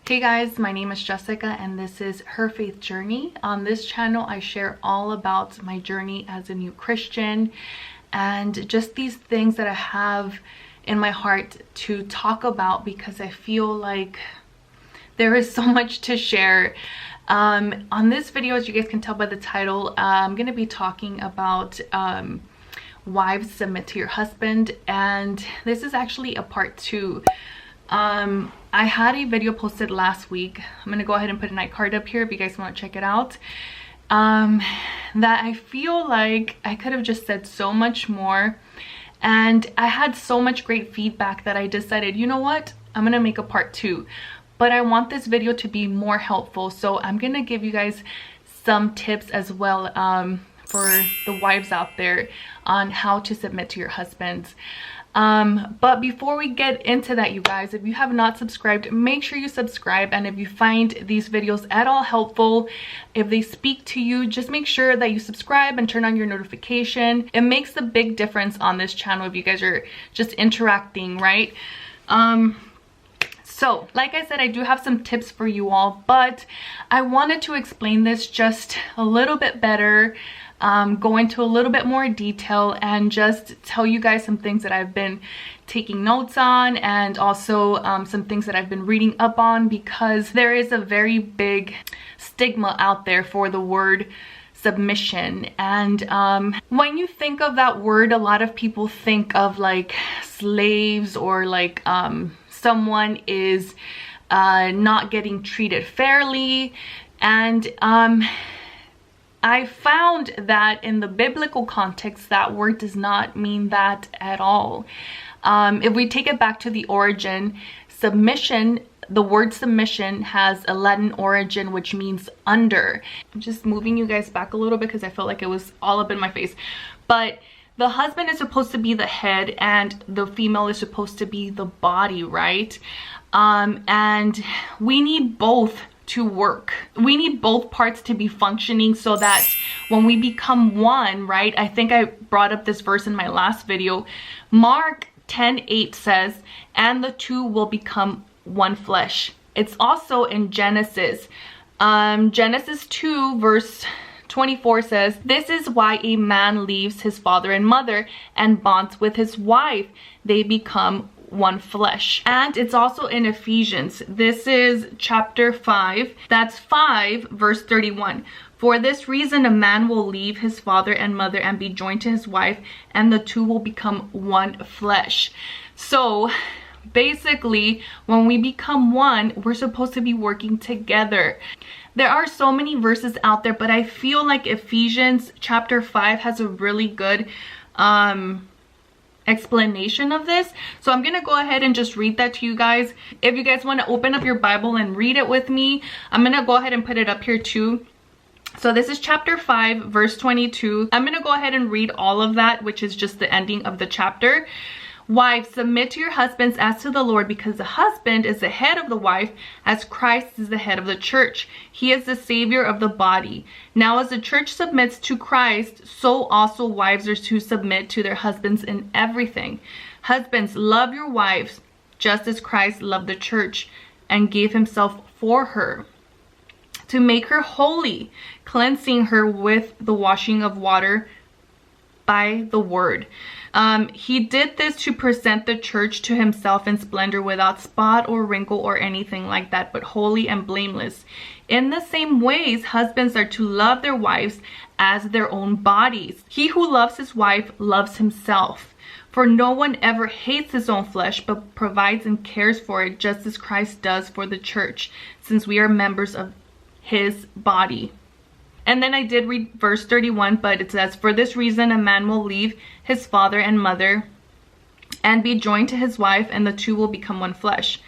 Hey guys, my name is Jessica and this is Her Faith Journey. On this channel, I share all about my journey as a new Christian and just these things that I have in my heart to talk about because I feel like there is so much to share. On this video, as you guys can tell by the title, I'm going to be talking about wives submit to your husband, and this is actually a part 2. I had a video posted last week. I'm gonna go ahead and put an iCard up here if you guys want to check it out. That I feel like I could have just said so much more, and I had so much great feedback that I decided, you know what, I'm gonna make a part 2. But I want this video to be more helpful, so I'm gonna give you guys some tips as well for the wives out there on how to submit to your husbands. But before we get into that, you guys, if you have not subscribed, make sure you subscribe. And if you find these videos at all helpful, if they speak to you, just make sure that you subscribe and turn on your notification. It makes a big difference on this channel if you guys are just interacting, right? So like I said, I do have some tips for you all, but I wanted to explain this just a little bit better, go into a little bit more detail and just tell you guys some things that I've been taking notes on, and also some things that I've been reading up on, because there is a very big stigma out there for the word submission. And when you think of that word, a lot of people think of like slaves, or like someone is not getting treated fairly. And I found that in the biblical context, that word does not mean that at all. If we take it back to the origin, submission, the word submission has a Latin origin which means under. I'm just moving you guys back a little bit because I felt like it was all up in my face. But the husband is supposed to be the head and the female is supposed to be the body, right? And we need both to work. We need both parts to be functioning so that when we become one, right? I think I brought up this verse in my last video. Mark 10:8 says, and the two will become one flesh. It's also in Genesis. Genesis 2 verse 24 says, this is why a man leaves his father and mother and bonds with his wife. They become one flesh. And it's also in Ephesians. This is chapter 5. That's 5 verse 31. For this reason a man will leave his father and mother and be joined to his wife, and the two will become one flesh. So basically, when we become one, we're supposed to be working together. There are so many verses out there, but I feel like Ephesians chapter 5 has a really good explanation of this. So I'm gonna go ahead and just read that to you guys. If you guys want to open up your Bible and read it with me, I'm gonna go ahead and put it up here too. So this is chapter 5 verse 22. I'm gonna go ahead and read all of that, which is just the ending of the chapter. Wives, submit to your husbands as to the Lord, because the husband is the head of the wife, as Christ is the head of the church. He is the savior of the body. Now as the church submits to Christ, so also wives are to submit to their husbands in everything. Husbands, love your wives, just as Christ loved the church and gave himself for her, to make her holy, cleansing her with the washing of water by the word. He did this to present the church to himself in splendor, without spot or wrinkle or anything like that, but holy and blameless. In the same ways, husbands are to love their wives as their own bodies. He who loves his wife loves himself. For no one ever hates his own flesh, but provides and cares for it, just as Christ does for the church, since we are members of his body. And then I did read verse 31, but it says, for this reason a man will leave his father and mother and be joined to his wife, and the two will become one flesh.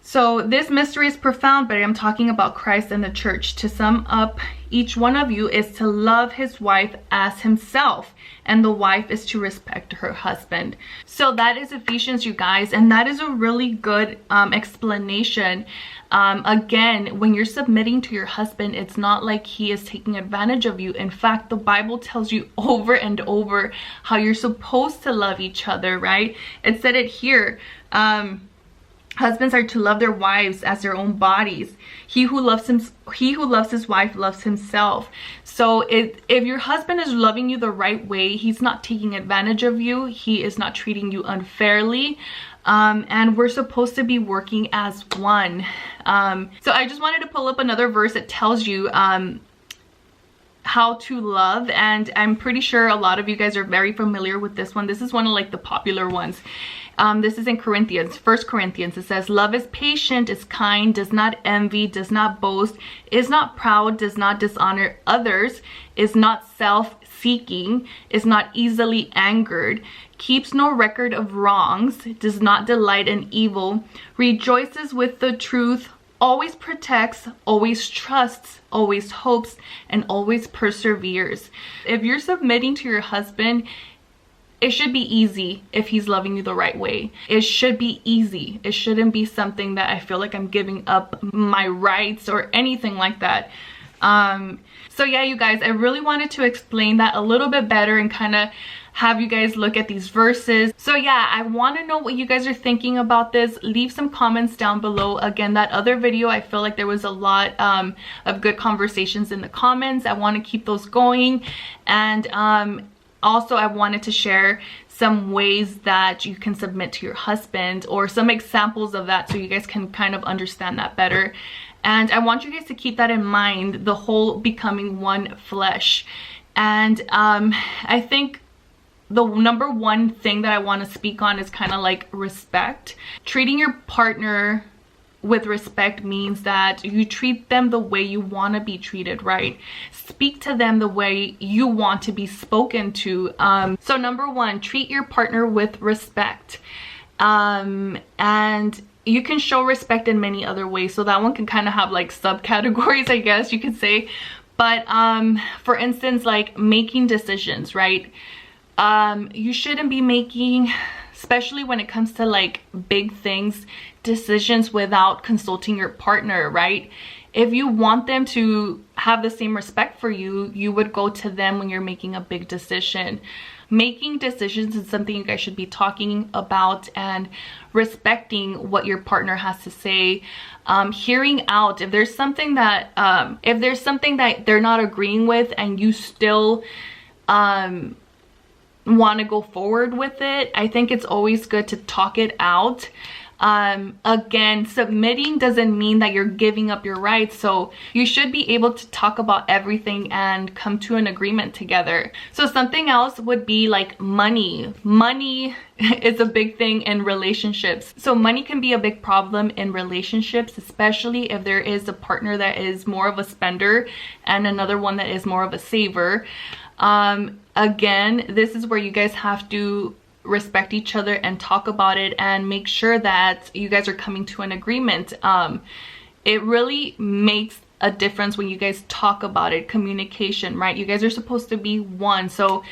So this mystery is profound, but I'm talking about Christ and the church. To sum up, each one of you is to love his wife as himself, and the wife is to respect her husband. So that is Ephesians, you guys, and that is a really good explanation. Again, when you're submitting to your husband, it's not like he is taking advantage of you. In fact, the Bible tells you over and over how you're supposed to love each other, right? It said it here. Husbands are to love their wives as their own bodies. He who loves his wife loves himself. So if your husband is loving you the right way, he's not taking advantage of you, he is not treating you unfairly, and we're supposed to be working as one. So I just wanted to pull up another verse that tells you how to love, and I'm pretty sure a lot of you guys are very familiar with this one. This is one of like the popular ones. This is in Corinthians, 1 Corinthians. It says, love is patient, is kind, does not envy, does not boast, is not proud, does not dishonor others, is not self-seeking, is not easily angered, keeps no record of wrongs, does not delight in evil, rejoices with the truth, always protects, always trusts, always hopes, and always perseveres. If you're submitting to your husband, it should be easy if he's loving you the right way. It should be easy. It shouldn't be something that I feel like I'm giving up my rights or anything like that. So yeah, you guys, I really wanted to explain that a little bit better and kind of have you guys look at these verses. So yeah, I want to know what you guys are thinking about this. Leave some comments down below. Again, that other video, I feel like there was a lot of good conversations in the comments. I want to keep those going. And also, I wanted to share some ways that you can submit to your husband, or some examples of that, so you guys can kind of understand that better. And I want you guys to keep that in mind, the whole becoming one flesh. And I think the number one thing that I want to speak on is kind of like respect. Treating your partner with respect means that you treat them the way you want to be treated, right? Speak to them the way you want to be spoken to. So number one, treat your partner with respect. And you can show respect in many other ways. So that one can kind of have like subcategories, I guess you could say. But for instance, like making decisions, right? You shouldn't be making, especially when it comes to like big things, decisions without consulting your partner, right? If you want them to have the same respect for you, you would go to them when you're making a big decision. Making decisions is something you guys should be talking about, and respecting what your partner has to say. Hearing out if there's something that they're not agreeing with, and you still want to go forward with it. I think it's always good to talk it out. Again, submitting doesn't mean that you're giving up your rights, so you should be able to talk about everything and come to an agreement together. So something else would be like money. Money is a big thing in relationships. So money can be a big problem in relationships, especially if there is a partner that is more of a spender and another one that is more of a saver. Again, this is where you guys have to respect each other and talk about it, and make sure that you guys are coming to an agreement. It really makes a difference when you guys talk about it. Communication, right? You guys are supposed to be one, so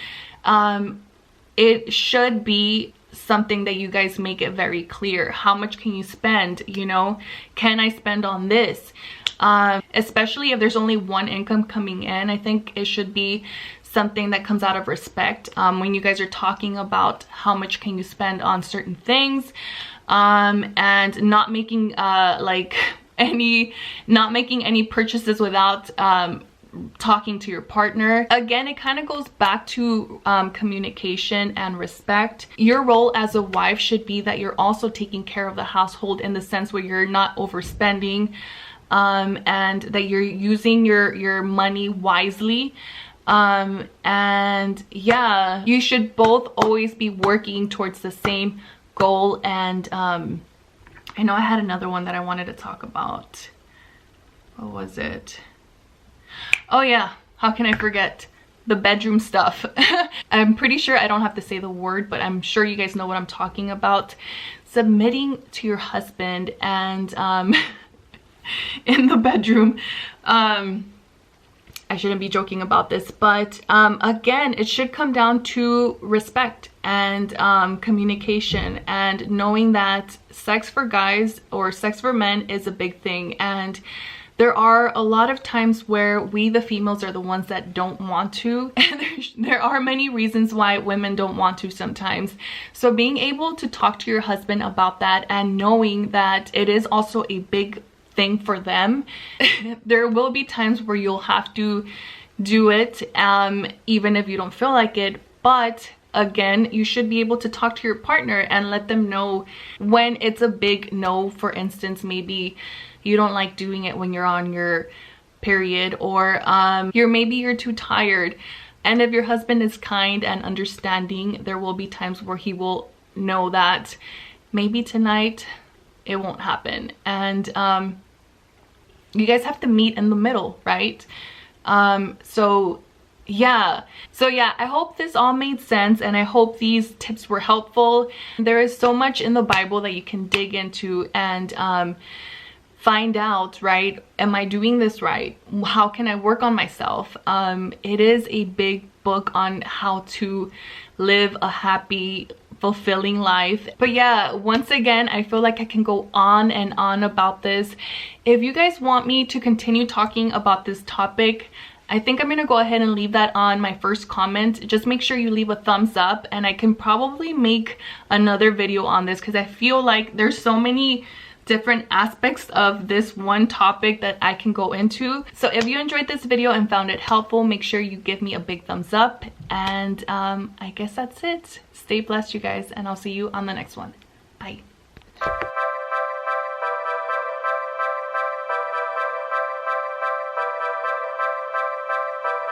it should be something that you guys make it very clear. How much can you spend? You know, can I spend on this? Especially if there's only one income coming in, I think it should be something that comes out of respect. When you guys are talking about how much can you spend on certain things, and not making any purchases without talking to your partner. Again, it kind of goes back to communication and respect. Your role as a wife should be that you're also taking care of the household, in the sense where you're not overspending, and that you're using your money wisely. And yeah, you should both always be working towards the same goal. And I know I had another one that I wanted to talk about. What was it? Oh yeah, how can I forget? The bedroom stuff. I'm pretty sure I don't have to say the word, but I'm sure you guys know what I'm talking about. Submitting to your husband, and in the bedroom, I shouldn't be joking about this, but again, it should come down to respect. and communication, and knowing that sex for guys or sex for men is a big thing. And there are a lot of times where we, the females, are the ones that don't want to. And there are many reasons why women don't want to sometimes. So being able to talk to your husband about that and knowing that it is also a big thing for them. There will be times where you'll have to do it, even if you don't feel like it. But again, you should be able to talk to your partner and let them know when it's a big no. For instance, maybe you don't like doing it when you're on your period, or maybe you're too tired. And if your husband is kind and understanding, there will be times where he will know that maybe tonight it won't happen. And you guys have to meet in the middle, right? So yeah, I hope this all made sense, and I hope these tips were helpful. There is so much in the Bible that you can dig into and find out, right? Am I doing this right? How can I work on myself? It is a big book on how to live a happy, fulfilling life. But yeah, once again, I feel like I can go on and on about this. If you guys want me to continue talking about this topic, I think I'm gonna go ahead and leave that on my first comment. Just make sure you leave a thumbs up, and I can probably make another video on this because I feel like there's so many different aspects of this one topic that I can go into. So if you enjoyed this video and found it helpful, make sure you give me a big thumbs up. And I guess that's it. Stay blessed, you guys, and I'll see you on the next one. Bye.